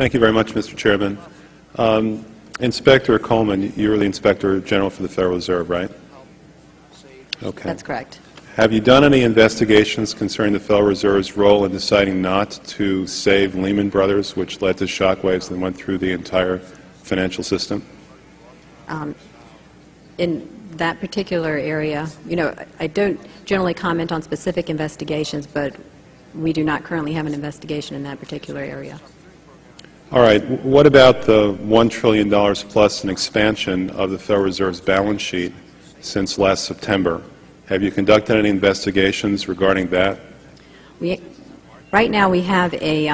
Thank you very much, Mr. Chairman. Inspector Coleman, you're the Inspector General for the Federal Reserve, right? Okay. That's correct. Have you done any investigations concerning the Federal Reserve's role in deciding not to save Lehman Brothers, which led to shockwaves that went through the entire financial system? In that particular area, I don't generally comment on specific investigations, but we do not currently have an investigation in that particular area. All right. What about the $1 trillion plus an expansion of the Federal Reserve's balance sheet since last September? Have you conducted any investigations regarding that? Right now we have a,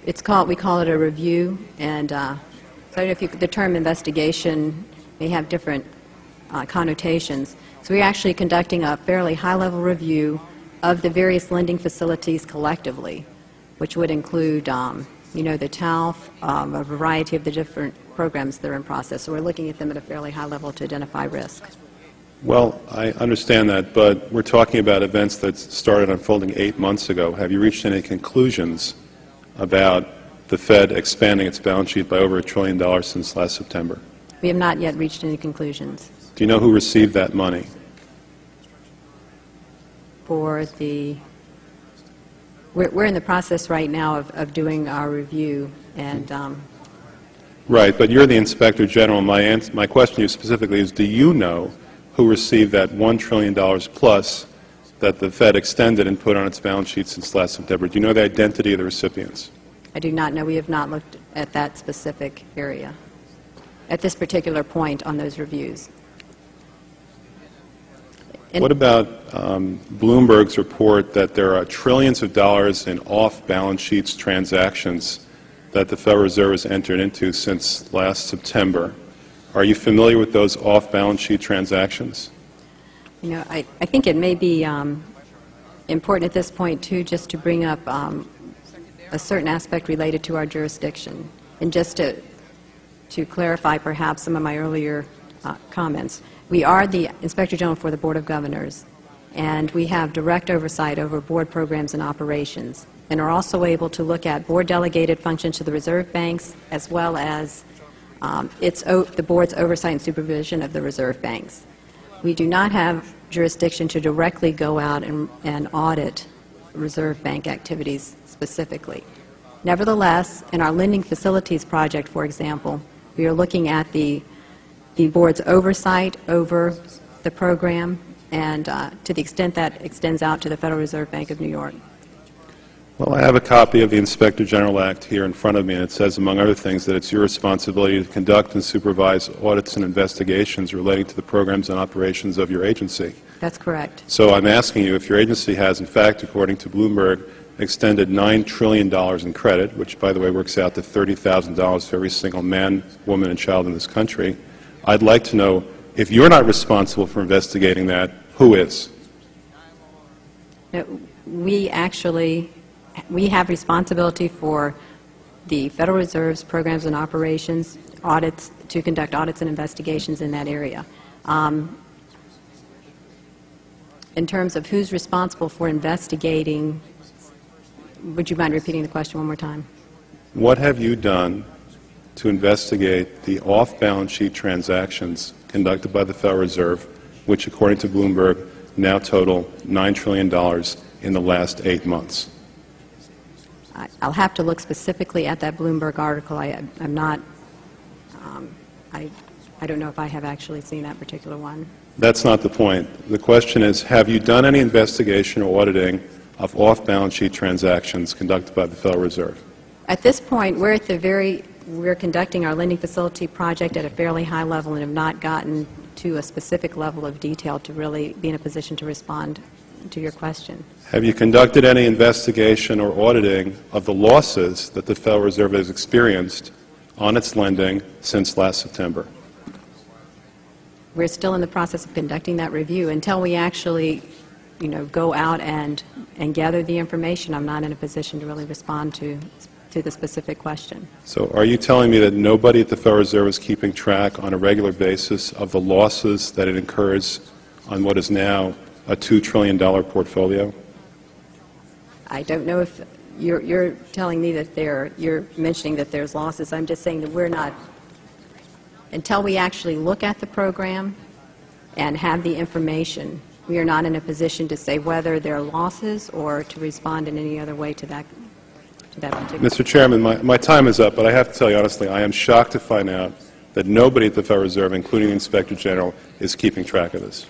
we call it a review, and so I don't know if the term investigation may have different connotations. So we're actually conducting a fairly high-level review of the various lending facilities collectively, which would include, the TALF, a variety of the different programs that are in process. So we're looking at them at a fairly high level to identify risk. Well, I understand that, but we're talking about events that started unfolding 8 months ago. Have you reached any conclusions about the Fed expanding its balance sheet by over $1 trillion since last September? We have not yet reached any conclusions. Do you know who received that money? For the, we're in the process right now of doing our review, and right, but you're the Inspector General. My question to you specifically is, do you know who received that $1 trillion plus that the Fed extended and put on its balance sheet since last September? Do you know the identity of the recipients? I do not know. We have not looked at that specific area at this particular point on those reviews. What about Bloomberg's report that there are trillions of dollars in off-balance sheets transactions that the Federal Reserve has entered into since last September? Are you familiar with those off-balance sheet transactions? I think it may be important at this point, too, just to bring up a certain aspect related to our jurisdiction. And just to clarify perhaps some of my earlier comments, we are the Inspector General for the Board of Governors, and we have direct oversight over board programs and operations, and are also able to look at board-delegated functions to the reserve banks, as well as the board's oversight and supervision of the reserve banks. We do not have jurisdiction to directly go out and audit reserve bank activities specifically. Nevertheless, in our lending facilities project, for example, we are looking at the board's oversight over the program, and to the extent that extends out to the Federal Reserve Bank of New York. Well, I have a copy of the Inspector General Act here in front of me, and it says, among other things, that it's your responsibility to conduct and supervise audits and investigations relating to the programs and operations of your agency. That's correct. So I'm asking you if your agency has, in fact, according to Bloomberg, extended $9 trillion in credit, which, by the way, works out to $30,000 for every single man, woman, and child in this country. I'd like to know, if you're not responsible for investigating that, who is? We have responsibility for the Federal Reserve's programs and operations, audits, to conduct audits and investigations in that area. In terms of who's responsible for investigating, would you mind repeating the question one more time? What have you done to investigate the off-balance sheet transactions conducted by the Federal Reserve, which, according to Bloomberg, now total $9 trillion in the last 8 months? I'll have to look specifically at that Bloomberg article. I'm not, I don't know if I have actually seen that particular one. That's not the point. The question is, have you done any investigation or auditing of off-balance sheet transactions conducted by the Federal Reserve? At this point, we're conducting our lending facility project at a fairly high level and have not gotten to a specific level of detail to really be in a position to respond to your question. Have you conducted any investigation or auditing of the losses that the Federal Reserve has experienced on its lending since last September? We're still in the process of conducting that review. Until we actually, go out and gather the information, I'm not in a position to really respond to the specific question. So are you telling me that nobody at the Federal Reserve is keeping track on a regular basis of the losses that it incurs on what is now a $2 trillion portfolio? I don't know if you're telling me that you're mentioning that there's losses. I'm just saying that we're not, until we actually look at the program and have the information, we are not in a position to say whether there are losses or to respond in any other way to that particular. Mr. Chairman, my time is up, but I have to tell you honestly, I am shocked to find out that nobody at the Federal Reserve, including the Inspector General, is keeping track of this.